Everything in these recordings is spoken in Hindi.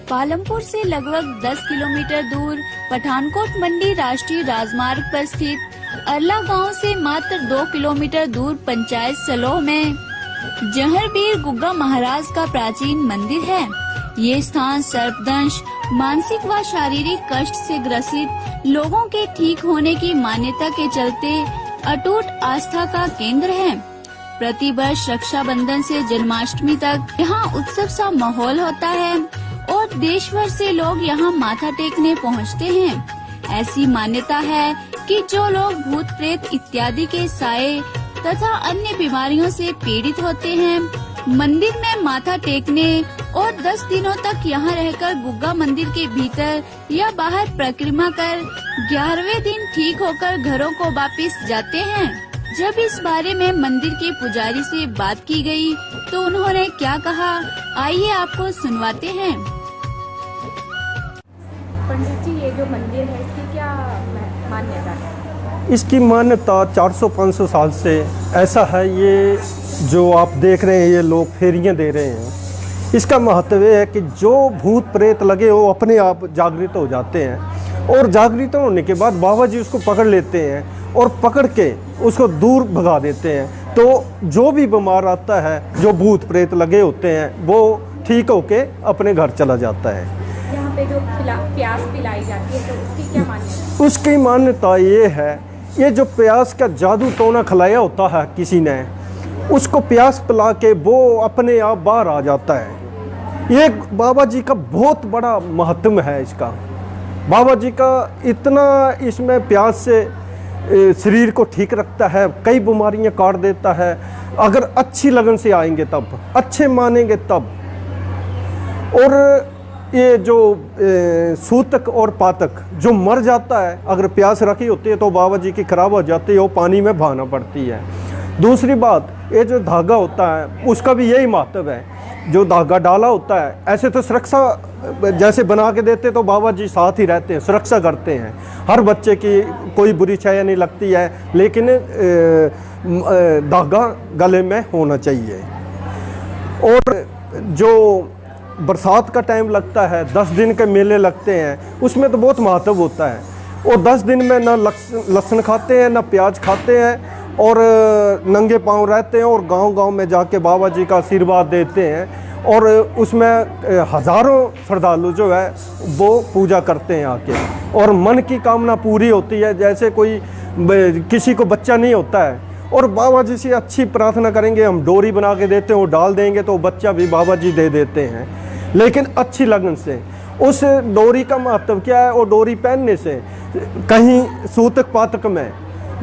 पालमपुर से लगभग 10 किलोमीटर दूर पठानकोट मंडी राष्ट्रीय राजमार्ग पर स्थित अरला गांव से मात्र 2 किलोमीटर दूर पंचायत सलोह में जहरवीर गुग्गा महाराज का प्राचीन मंदिर है। ये स्थान सर्पदंश, मानसिक व शारीरिक कष्ट से ग्रसित लोगों के ठीक होने की मान्यता के चलते अटूट आस्था का केंद्र है। प्रतिवर्ष रक्षाबंधन से जन्माष्टमी तक यहाँ उत्सव सा माहौल होता है और देश भर से लोग यहाँ माथा टेकने पहुँचते हैं। ऐसी मान्यता है कि जो लोग भूत प्रेत इत्यादि के साए तथा अन्य बीमारियों से पीड़ित होते हैं, मंदिर में माथा टेकने और 10 दिनों तक यहाँ रहकर गुग्गा मंदिर के भीतर या बाहर परिक्रमा कर 11वें दिन ठीक होकर घरों को वापस जाते हैं। जब इस बारे में मंदिर के पुजारी से बात की गई तो उन्होंने क्या कहा, आइए आपको सुनवाते हैं। पंडित जी, ये जो मंदिर है इसकी क्या मान्यता है? इसकी मान्यता 400-500 साल से ऐसा है। ये जो आप देख रहे हैं, ये लोग फेरियां दे रहे हैं। इसका महत्व है कि जो भूत प्रेत लगे वो अपने आप जागृत हो जाते हैं और जागृत होने के बाद बाबा जी उसको पकड़ लेते हैं और पकड़ के उसको दूर भगा देते हैं। तो जो भी बीमार आता है, जो भूत प्रेत लगे होते हैं, वो ठीक होके अपने घर चला जाता है। यहाँ पे जो प्यास पिलाई जाती है तो उसकी क्या मान्यता? उसकी मान्यता ये है, ये जो प्यास का जादू टोना खिलाया होता है किसी ने, उसको प्यास पिला के वो अपने आप बाहर आ जाता है। ये बाबा जी का बहुत बड़ा महत्व है इसका। बाबा जी का इतना इसमें प्यास से शरीर को ठीक रखता है, कई बीमारियां काट देता है। अगर अच्छी लगन से आएंगे तब, अच्छे मानेंगे तब। और ये जो सूतक और पातक जो मर जाता है, अगर प्यास रखी होती है तो बाबा जी की खराब हो जाती है, वो पानी में बहाना पड़ती है। दूसरी बात, ये जो धागा होता है उसका भी यही महत्व है। जो धागा डाला होता है, ऐसे तो सुरक्षा जैसे बना के देते तो बाबा जी साथ ही रहते हैं, सुरक्षा करते हैं। हर बच्चे की कोई बुरी छाया नहीं लगती है, लेकिन धागा गले में होना चाहिए। और जो बरसात का टाइम लगता है, 10 दिन के मेले लगते हैं, उसमें तो बहुत महत्व होता है। और 10 दिन में ना लहसुन खाते हैं, ना प्याज खाते हैं और नंगे पांव रहते हैं और गांव-गांव में जाके बाबा जी का आशीर्वाद देते हैं। और उसमें हज़ारों श्रद्धालु जो है वो पूजा करते हैं आके, और मन की कामना पूरी होती है। जैसे कोई किसी को बच्चा नहीं होता है और बाबा जी से अच्छी प्रार्थना करेंगे, हम डोरी बना के देते हैं, वो डाल देंगे तो बच्चा भी बाबा जी दे देते हैं, लेकिन अच्छी लगन से। उस डोरी का महत्व क्या है? वो डोरी पहनने से कहीं सूतक पातक में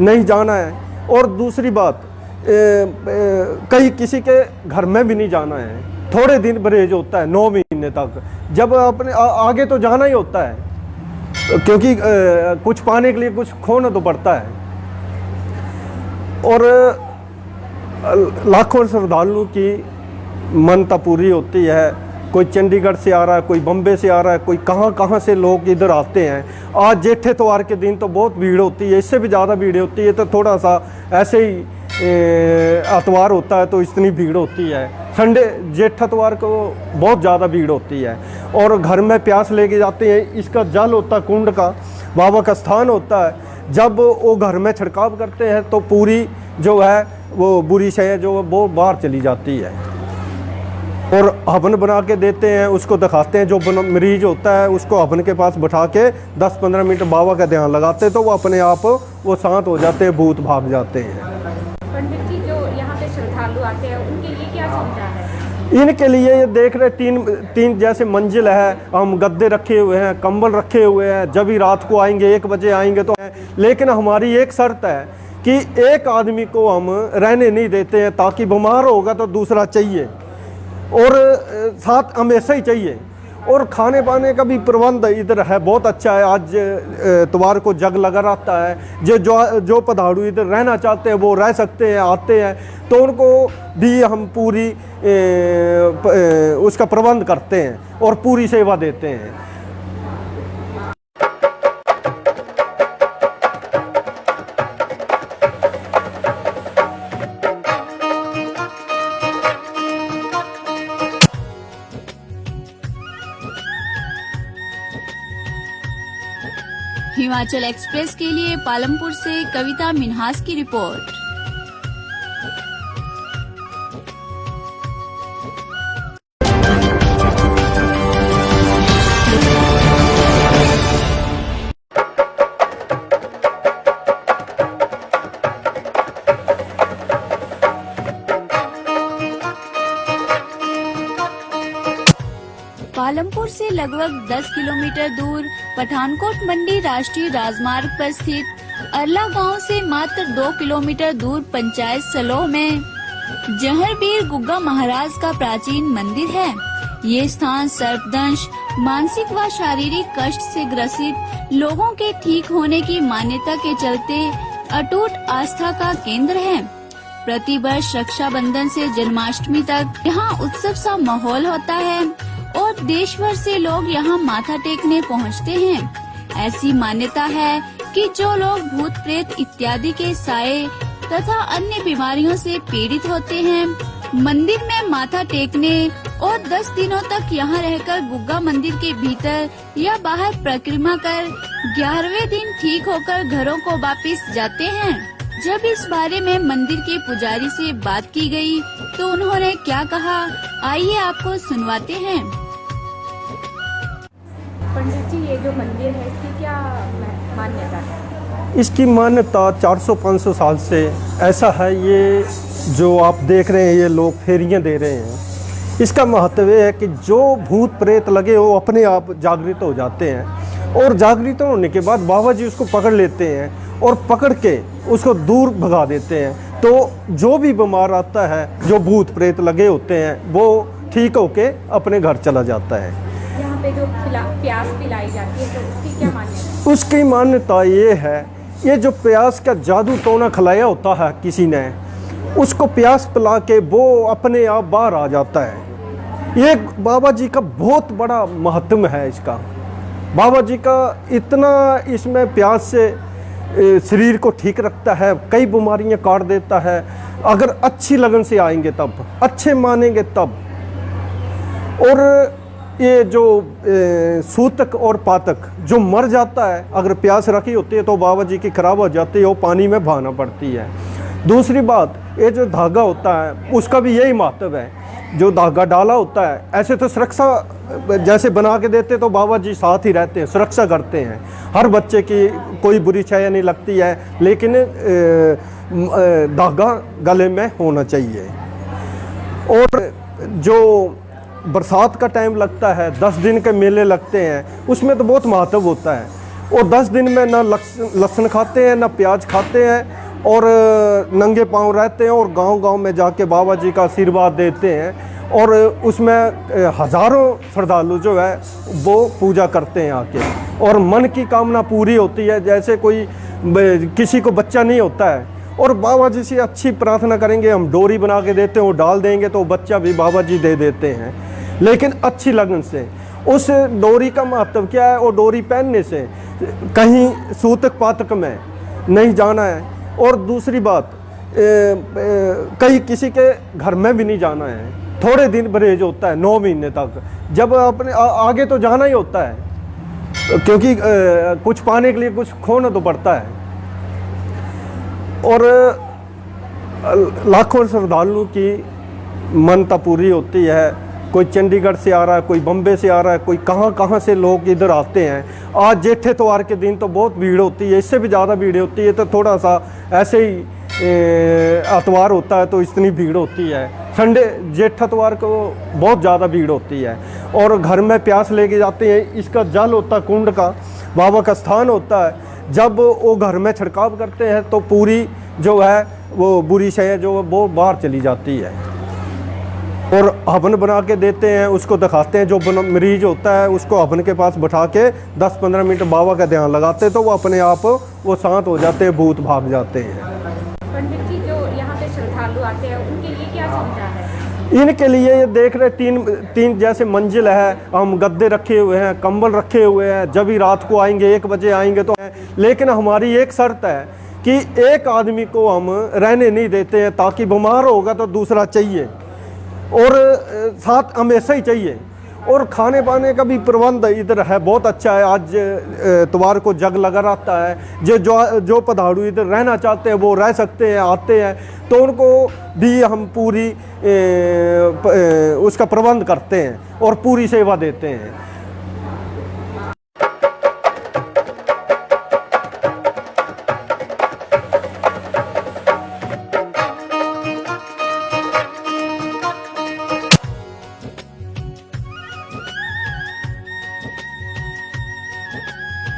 नहीं जाना है। और दूसरी बात, कहीं किसी के घर में भी नहीं जाना है। थोड़े दिन परहेज होता है, 9 महीने तक। जब अपने आगे तो जाना ही होता है, क्योंकि कुछ पाने के लिए कुछ खोना तो पड़ता है। और लाखों श्रद्धालुओं की मान्यता पूरी होती है। कोई चंडीगढ़ से आ रहा है, कोई बम्बे से आ रहा है, कोई कहाँ से लोग इधर आते हैं। आज जेठे त्योहार के दिन तो बहुत भीड़ होती है, इससे भी ज़्यादा भीड़ होती है। तो थोड़ा सा ऐसे ही अतवार होता है तो इतनी भीड़ होती है। संडे जेठा त्योहार को बहुत ज़्यादा भीड़ होती है। और घर में प्यास लेके जाते हैं। इसका जल होता है कुंड का, बाबा का स्थान होता है। जब वो घर में छिड़काव करते हैं तो पूरी जो है वो बुरी शय जो है वो बाहर चली जाती है। और हवन बना के देते हैं, उसको दिखाते हैं। जो मरीज होता है उसको हवन के पास बैठा के 10-15 मिनट बाबा का ध्यान लगाते हैं तो वो अपने आप वो शांत हो जाते हैं, भूत भाग जाते हैं। पंडित जी, जो यहाँ पे श्रद्धालु आते हैं उनके लिए क्या सुविधा है? इनके लिए ये देख रहे तीन जैसे मंजिल है, हम गद्दे रखे हुए हैं, कंबल रखे हुए हैं। जब भी रात को आएंगे 1 बजे आएंगे तो, लेकिन हमारी एक शर्त है कि एक आदमी को हम रहने नहीं देते हैं, ताकि बीमार होगा तो दूसरा चाहिए और साथ हमेशा ही चाहिए। और खाने पाने का भी प्रबंध इधर है, बहुत अच्छा है। आज इतवार को जग लगा रहता है। जो पधाड़ू इधर रहना चाहते हैं वो रह सकते हैं, आते हैं तो उनको भी हम पूरी उसका प्रबंध करते हैं और पूरी सेवा देते हैं। हिमाचल एक्सप्रेस के लिए पालमपुर से कविता मिन्हास की रिपोर्ट। पालमपुर से लगभग 10 किलोमीटर दूर पठानकोट मंडी राष्ट्रीय राजमार्ग पर स्थित अरला गांव से मात्र 2 किलोमीटर दूर पंचायत सलोह में जहरवीर गुग्गा महाराज का प्राचीन मंदिर है। ये स्थान सर्पदंश, मानसिक व शारीरिक कष्ट से ग्रसित लोगों के ठीक होने की मान्यता के चलते अटूट आस्था का केंद्र है। प्रतिवर्ष रक्षाबंधन से जन्माष्टमी तक यहाँ उत्सव सा माहौल होता है और देश भर से लोग यहाँ माथा टेकने पहुँचते हैं। ऐसी मान्यता है कि जो लोग भूत प्रेत इत्यादि के साये तथा अन्य बीमारियों से पीड़ित होते हैं, मंदिर में माथा टेकने और 10 दिनों तक यहाँ रहकर गुग्गा मंदिर के भीतर या बाहर परिक्रमा कर 11वें दिन ठीक होकर घरों को वापस जाते हैं। जब इस बारे में मंदिर के पुजारी से बात की गई तो उन्होंने क्या कहा, आइए आपको सुनवाते हैं। पंडित जी, ये जो मंदिर है इसकी क्या मान्यता है? इसकी मान्यता 400-500 साल से ऐसा है। ये जो आप देख रहे हैं, ये लोग फेरियां दे रहे हैं। इसका महत्व है कि जो भूत प्रेत लगे हो अपने आप जागृत हो जाते हैं और जागृत होने के बाद बाबा जी उसको पकड़ लेते हैं और पकड़ के उसको दूर भगा देते हैं। तो जो भी बीमार आता है, जो भूत प्रेत लगे होते हैं, वो ठीक होके अपने घर चला जाता है। यहाँ पे जो प्यास पिलाई जाती है तो उसकी क्या मान्यता है? उसकी मान्यता ये है, ये जो प्यास का जादू टोना खिलाया होता है किसी ने, उसको प्यास पिला के वो अपने आप बाहर आ जाता है। ये बाबा जी का बहुत बड़ा महत्व है इसका। बाबा जी का इतना इसमें प्यास से शरीर को ठीक रखता है, कई बीमारियां काट देता है। अगर अच्छी लगन से आएंगे तब, अच्छे मानेंगे तब। और ये जो सूतक और पातक जो मर जाता है, अगर प्यास रखी होती है तो बाबा जी की खराब हो जाती है, वो पानी में बहाना पड़ती है। दूसरी बात, ये जो धागा होता है उसका भी यही महत्व है। जो धागा डाला होता है, ऐसे तो सुरक्षा जैसे बना के देते तो बाबा जी साथ ही रहते हैं, सुरक्षा करते हैं। हर बच्चे की कोई बुरी छाया नहीं लगती है, लेकिन धागा गले में होना चाहिए। और जो बरसात का टाइम लगता है, 10 दिन के मेले लगते हैं, उसमें तो बहुत महत्व होता है। और 10 दिन में ना लहसुन खाते हैं, ना प्याज खाते हैं और नंगे पांव रहते हैं और गांव-गांव में जाके बाबा जी का आशीर्वाद देते हैं। और उसमें हज़ारों श्रद्धालु जो है वो पूजा करते हैं आके, और मन की कामना पूरी होती है। जैसे कोई किसी को बच्चा नहीं होता है और बाबा जी से अच्छी प्रार्थना करेंगे, हम डोरी बना के देते हैं, वो डाल देंगे तो बच्चा भी बाबा जी दे देते हैं, लेकिन अच्छी लगन से। उस डोरी का महत्व क्या है? वो डोरी पहनने से कहीं सूतक पातक में नहीं जाना है। और दूसरी बात, कहीं किसी के घर में भी नहीं जाना है। थोड़े दिन परहेज होता है, 9 महीने तक। जब अपने आगे तो जाना ही होता है, क्योंकि कुछ पाने के लिए कुछ खोना तो पड़ता है। और लाखों श्रद्धालुओं की मान्यता पूरी होती है। कोई चंडीगढ़ से आ रहा है, कोई बम्बे से आ रहा है, कोई कहाँ से लोग इधर आते हैं। आज जेठे त्योहार के दिन तो बहुत भीड़ होती है, इससे भी ज़्यादा भीड़ होती है। तो थोड़ा सा ऐसे ही अतवार होता है तो इतनी भीड़ होती है। संडे जेठा त्योहार को बहुत ज़्यादा भीड़ होती है। और घर में प्यास लेके जाते हैं। इसका जल होता है कुंड का, बाबा का स्थान होता है। जब वो घर में छिड़काव करते हैं तो पूरी जो है वो बुरी शय जो वो बाहर चली जाती है। और हवन बना के देते हैं, उसको दिखाते हैं। जो मरीज होता है उसको हवन के पास बैठा के 10-15 मिनट बाबा का ध्यान लगाते हैं तो वो अपने आप वो शांत हो जाते हैं, भूत भाग जाते हैं। पंडित जी, जो यहाँ पे श्रद्धालु आते हैं उनके लिए क्या सुविधा है? इनके लिए ये देख रहे तीन जैसे मंजिल है, हम गद्दे रखे हुए हैं, कंबल रखे हुए हैं। जब भी रात को आएंगे 1 बजे आएंगे तो, लेकिन हमारी एक शर्त है कि एक आदमी को हम रहने नहीं देते हैं, ताकि बीमार होगा तो दूसरा चाहिए और साथ हमेशा ही चाहिए। और खाने पाने का भी प्रबंध इधर है, बहुत अच्छा है। आज इतवार को जग लगा रहता है, जो पधाड़ू इधर रहना चाहते हैं वो रह सकते हैं, आते हैं, तो उनको भी हम पूरी उसका प्रबंध करते हैं और पूरी सेवा देते हैं।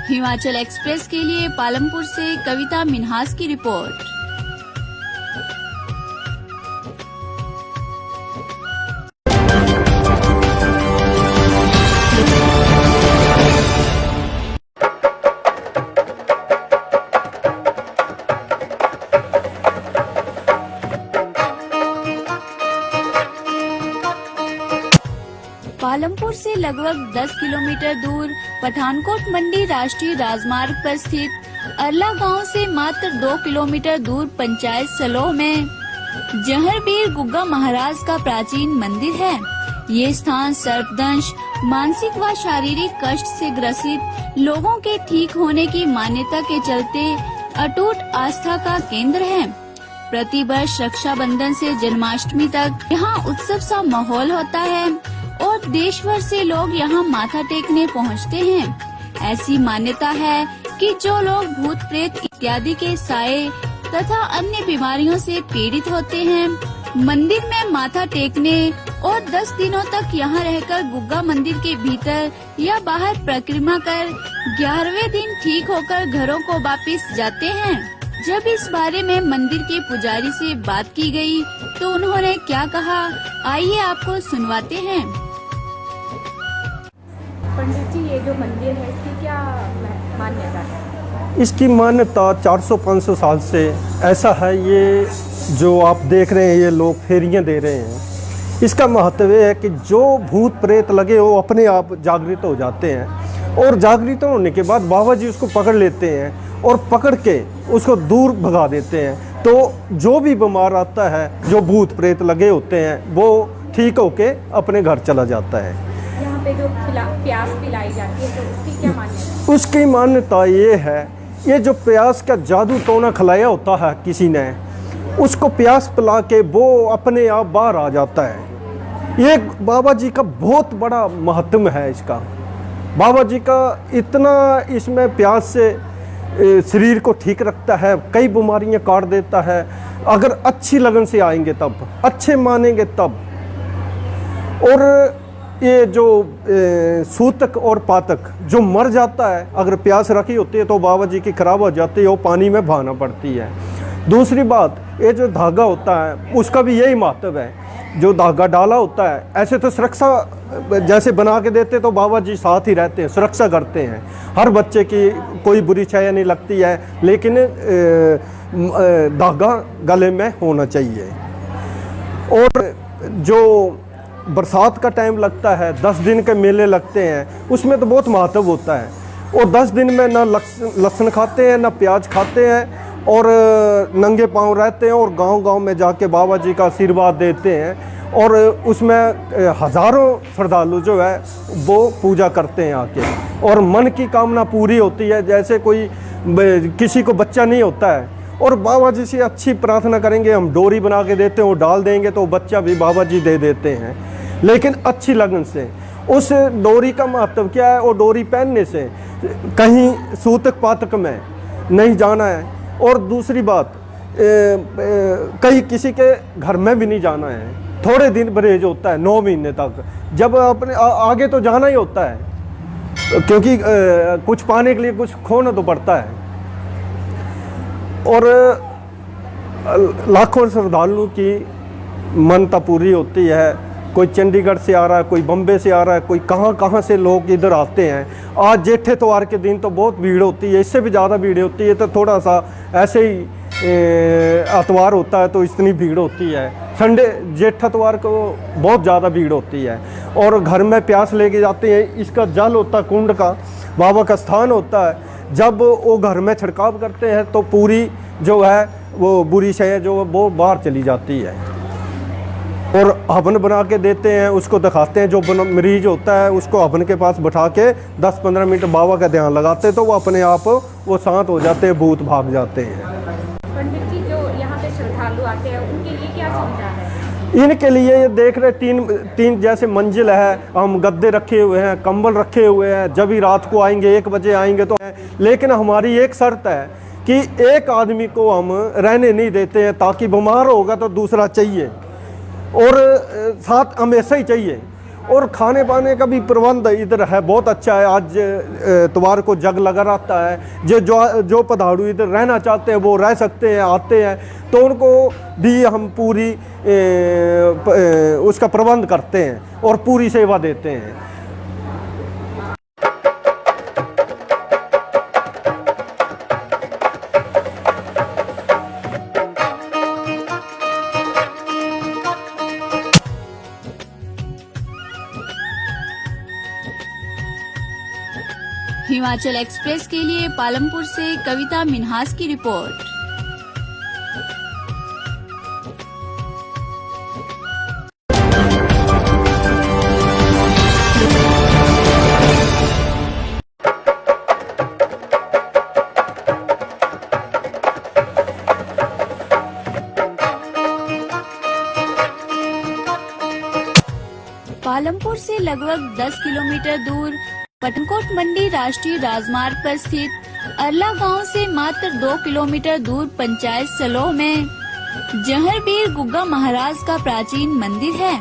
हिमाचल एक्सप्रेस के लिए पालमपुर से कविता मिन्हास की रिपोर्ट। पालमपुर से लगभग 10 किलोमीटर दूर पठानकोट मंडी राष्ट्रीय राजमार्ग पर स्थित अरला गांव से मात्र 2 किलोमीटर दूर पंचायत सलोह में जहरवीर गुग्गा महाराज का प्राचीन मंदिर है। ये स्थान सर्पदंश, मानसिक व शारीरिक कष्ट से ग्रसित लोगों के ठीक होने की मान्यता के चलते अटूट आस्था का केंद्र है। प्रति वर्ष रक्षाबंधन से जन्माष्टमी तक यहाँ उत्सव सा माहौल होता है और देश भर से लोग यहाँ माथा टेकने पहुँचते हैं। ऐसी मान्यता है कि जो लोग भूत प्रेत इत्यादि के साये तथा अन्य बीमारियों से पीड़ित होते हैं, मंदिर में माथा टेकने और 10 दिनों तक यहाँ रहकर गुग्गा मंदिर के भीतर या बाहर परिक्रमा कर 11वें दिन ठीक होकर घरों को वापस जाते हैं। जब इस बारे में मंदिर के पुजारी से बात की गई तो उन्होंने क्या कहा, आइए आपको सुनवाते हैं। पंडित जी, ये जो मंदिर है इसकी क्या मान्यता है? इसकी मान्यता 400-500 साल से ऐसा है। ये जो आप देख रहे हैं, ये लोग फेरियां दे रहे हैं, इसका महत्व है कि जो भूत प्रेत लगे वो अपने आप जागृत हो जाते हैं और जागृत होने के बाद बाबा जी उसको पकड़ लेते हैं और पकड़ के उसको दूर भगा देते हैं। तो जो भी बीमार आता है, जो भूत प्रेत लगे होते हैं, वो ठीक होके अपने घर चला जाता है। यहाँ पे जो प्यास पिलाई जाती है तो उसकी क्या मान्यता है? उसकी मान्यता ये है, ये जो प्यास का जादू टोना खिलाया होता है किसी ने, उसको प्यास पिला के वो अपने आप बाहर आ जाता है। ये बाबा जी का बहुत बड़ा महत्व है इसका। बाबा जी का इतना इसमें प्यास से शरीर को ठीक रखता है, कई बीमारियां काट देता है। अगर अच्छी लगन से आएंगे तब, अच्छे मानेंगे तब। और ये जो सूतक और पातक जो मर जाता है, अगर प्यास रखी होती है तो बाबा जी की खराब हो जाती है, वो पानी में बहाना पड़ती है। दूसरी बात, ये जो धागा होता है उसका भी यही महत्व है। जो धागा डाला होता है, ऐसे तो सुरक्षा जैसे बना के देते तो बाबा जी साथ ही रहते हैं, सुरक्षा करते हैं। हर बच्चे की कोई बुरी छाया नहीं लगती है, लेकिन धागा गले में होना चाहिए। और जो बरसात का टाइम लगता है, 10 दिन के मेले लगते हैं, उसमें तो बहुत महत्व होता है। और 10 दिन में ना लहसुन खाते हैं, ना प्याज खाते हैं और नंगे पांव रहते हैं और गांव-गांव में जाके बाबा जी का आशीर्वाद देते हैं। और उसमें हज़ारों श्रद्धालु जो है वो पूजा करते हैं आके, और मन की कामना पूरी होती है। जैसे कोई किसी को बच्चा नहीं होता है और बाबा जी से अच्छी प्रार्थना करेंगे, हम डोरी बना के देते हैं, वो डाल देंगे तो बच्चा भी बाबा जी दे देते हैं, लेकिन अच्छी लगन से। उस डोरी का महत्व क्या है? वो डोरी पहनने से कहीं सूतक पातक में नहीं जाना है। और दूसरी बात, कहीं किसी के घर में भी नहीं जाना है। थोड़े दिन परहेज होता है, 9 महीने तक। जब अपने आगे तो जाना ही होता है, क्योंकि कुछ पाने के लिए कुछ खोना तो पड़ता है। और लाखों श्रद्धालुओं की मान्यता पूरी होती है। कोई चंडीगढ़ से आ रहा है, कोई बम्बे से आ रहा है, कोई कहाँ से लोग इधर आते हैं। आज जेठे त्योहार के दिन तो बहुत भीड़ होती है, इससे भी ज़्यादा भीड़ होती है। तो थोड़ा सा ऐसे ही अतवार होता है तो इतनी भीड़ होती है। संडे जेठा त्योहार को बहुत ज़्यादा भीड़ होती है। और घर में प्यास लेके जाते हैं। इसका जल होता है कुंड का, बाबा का स्थान होता है। जब वो घर में छिड़काव करते हैं तो पूरी जो है वो बुरी शय जो वो बाहर चली जाती है। और हवन बना के देते हैं, उसको दिखाते हैं। जो मरीज होता है उसको हवन के पास बैठा के 10-15 मिनट बाबा का ध्यान लगाते हैं तो वो अपने आप वो शांत हो जाते हैं, भूत भाग जाते हैं। पंडित जी, जो यहाँ पे श्रद्धालु आते हैं उनके लिए क्या सुविधा है? इनके लिए ये देख रहे तीन जैसे मंजिल है, हम गद्दे रखे हुए हैं, कंबल रखे हुए हैं। जब भी रात को आएंगे 1 बजे आएंगे तो, लेकिन हमारी एक शर्त है कि एक आदमी को हम रहने नहीं देते हैं, ताकि बीमार होगा तो दूसरा चाहिए और साथ हमेशा ही चाहिए। और खाने पाने का भी प्रबंध इधर है, बहुत अच्छा है। आज इतवार को जग लगा रहता है। जो पधाड़ू इधर रहना चाहते हैं वो रह सकते हैं, आते हैं तो उनको भी हम पूरी उसका प्रबंध करते हैं और पूरी सेवा देते हैं। हिमाचल एक्सप्रेस के लिए पालमपुर से कविता मिन्हास की रिपोर्ट। पालमपुर से लगभग 10 किलोमीटर दूर पठानकोट मंडी राष्ट्रीय राजमार्ग पर स्थित अरला गांव से मात्र 2 किलोमीटर दूर पंचायत सलोह में जहरवीर गुग्गा महाराज का प्राचीन मंदिर है।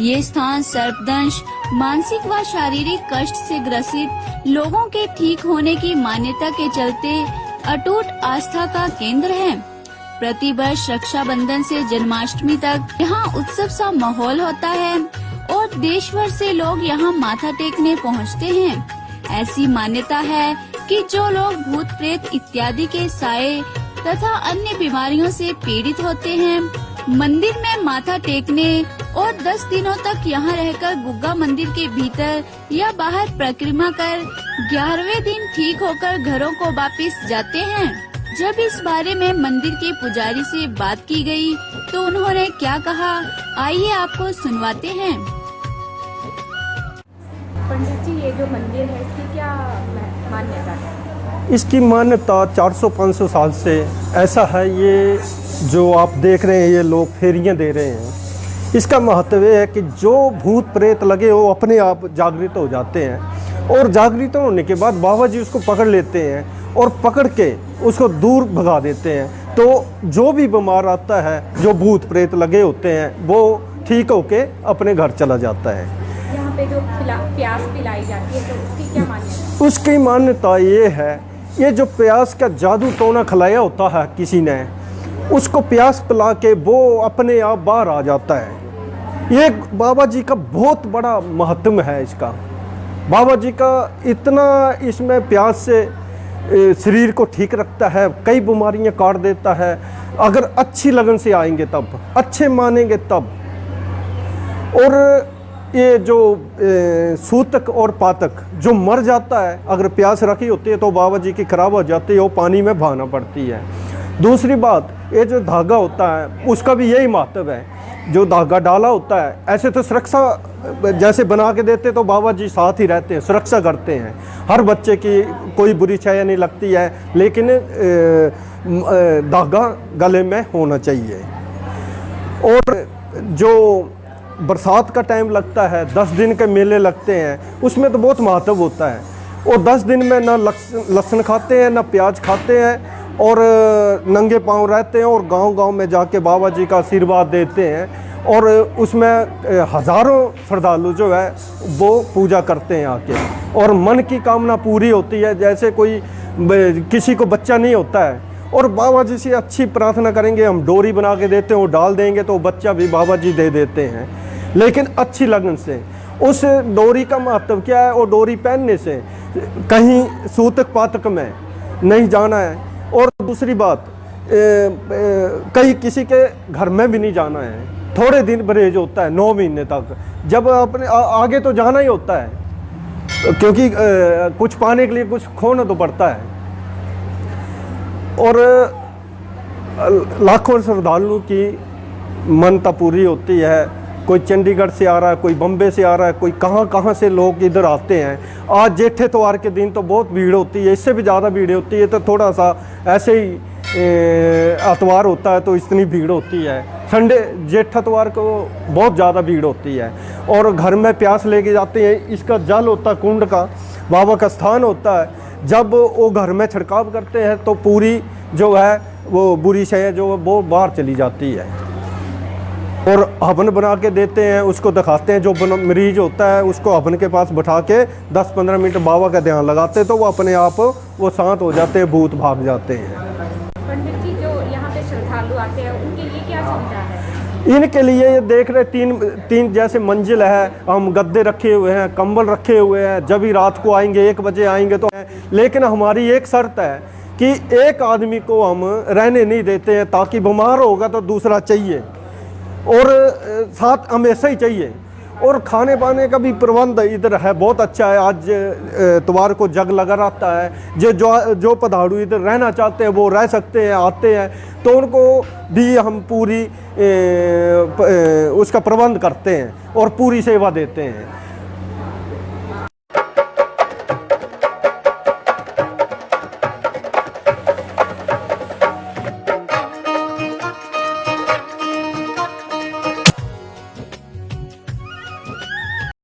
ये स्थान सर्पदंश, मानसिक व शारीरिक कष्ट से ग्रसित लोगों के ठीक होने की मान्यता के चलते अटूट आस्था का केंद्र है। प्रतिवर्ष रक्षाबंधन से जन्माष्टमी तक यहाँ उत्सव सा माहौल होता है और देश भर से लोग यहाँ माथा टेकने पहुँचते हैं। ऐसी मान्यता है कि जो लोग भूत प्रेत इत्यादि के साए तथा अन्य बीमारियों से पीड़ित होते हैं, मंदिर में माथा टेकने और 10 दिनों तक यहाँ रहकर गुग्गा मंदिर के भीतर या बाहर परिक्रमा कर 11वें दिन ठीक होकर घरों को वापस जाते हैं। जब इस बारे में मंदिर के पुजारी से बात की गई तो उन्होंने क्या कहा, आइए आपको सुनवाते हैं। पंडित जी, ये जो मंदिर है इसकी क्या मान्यता है? इसकी मान्यता 400-500 साल से ऐसा है। ये जो आप देख रहे हैं, ये लोग फेरियां दे रहे हैं। इसका महत्व है कि जो भूत प्रेत लगे वो अपने आप जागृत हो जाते हैं और जागृत होने के बाद बाबा जी उसको पकड़ लेते हैं और पकड़ के उसको दूर भगा देते हैं। तो जो भी बीमार आता है, जो भूत प्रेत लगे होते हैं, वो ठीक होके अपने घर चला जाता है। यहाँ पे जो प्यास पिलाई जाती है तो उसकी क्या मान्यता? उसकी मान्यता ये है, ये जो प्यास का जादू टोना खिलाया होता है किसी ने, उसको प्यास पिला के वो अपने आप बाहर आ जाता है। ये बाबा जी का बहुत बड़ा महत्व है इसका। बाबा जी का इतना इसमें प्यास से शरीर को ठीक रखता है, कई बीमारियां काट देता है। अगर अच्छी लगन से आएंगे तब, अच्छे मानेंगे तब। और ये जो सूतक और पातक जो मर जाता है, अगर प्यास रखी होती है तो बाबा जी की खराब हो जाती है, वो पानी में बहाना पड़ती है। दूसरी बात, ये जो धागा होता है उसका भी यही महत्व है। जो धागा डाला होता है, ऐसे तो सुरक्षा जैसे बना के देते तो बाबा जी साथ ही रहते हैं, सुरक्षा करते हैं। हर बच्चे की कोई बुरी छाया नहीं लगती है, लेकिन धागा गले में होना चाहिए। और जो बरसात का टाइम लगता है, 10 दिन के मेले लगते हैं, उसमें तो बहुत महत्व होता है। और 10 दिन में ना लहसुन खाते हैं, ना प्याज खाते हैं और नंगे पांव रहते हैं और गांव-गांव में जाके बाबा जी का आशीर्वाद देते हैं। और उसमें हज़ारों श्रद्धालु जो है वो पूजा करते हैं आके, और मन की कामना पूरी होती है। जैसे कोई किसी को बच्चा नहीं होता है और बाबा जी से अच्छी प्रार्थना करेंगे, हम डोरी बना के देते हैं, वो डाल देंगे तो बच्चा भी बाबा जी दे देते हैं, लेकिन अच्छी लगन से। उस डोरी का महत्व क्या है, वो डोरी पहनने से कहीं सूतक पातक में नहीं जाना है। और दूसरी बात, कहीं किसी के घर में भी नहीं जाना है। थोड़े दिन परहेज होता है, 9 महीने तक। जब अपने आगे तो जाना ही होता है, क्योंकि कुछ पाने के लिए कुछ खोना तो पड़ता है। और लाखों श्रद्धालुओं की मान्यता पूरी होती है। कोई चंडीगढ़ से आ रहा है, कोई बम्बे से आ रहा है, कोई कहाँ कहाँ से लोग इधर आते हैं। आज जेठ इतवार के दिन तो बहुत भीड़ होती है, इससे भी ज़्यादा भीड़ होती है। तो थोड़ा सा ऐसे ही इतवार होता है तो इतनी भीड़ होती है। संडे जेठ इतवार को बहुत ज़्यादा भीड़ होती है। और घर में प्यास लेके जाते हैं। इसका जल होता है कुंड का, बाबा का स्थान होता है। जब वो घर में छिड़काव करते हैं तो पूरी जो है वो बुरी शय जो है वो बाहर चली जाती है। और हवन बना के देते हैं, उसको दिखाते हैं। जो मरीज होता है उसको हवन के पास बैठा के 10-15 मिनट बाबा का ध्यान लगाते हैं तो वो अपने आप वो शांत हो जाते हैं, भूत भाग जाते हैं। पंडित जी, जो यहाँ पे श्रद्धालु आते हैं उनके लिए क्या सुविधा है? इनके लिए ये देख रहे तीन जैसे मंजिल है, हम गद्दे रखे हुए हैं, कंबल रखे हुए हैं। जब भी रात को आएंगे 1 बजे आएंगे तो, लेकिन हमारी एक शर्त है कि एक आदमी को हम रहने नहीं देते हैं, ताकि बीमार होगा तो दूसरा चाहिए और साथ हमेशा ही चाहिए। और खाने पाने का भी प्रबंध इधर है, बहुत अच्छा है। आज इतवार को जग लगा रहता है। जो पधाड़ू इधर रहना चाहते हैं वो रह सकते हैं, आते हैं तो उनको भी हम पूरी उसका प्रबंध करते हैं और पूरी सेवा देते हैं।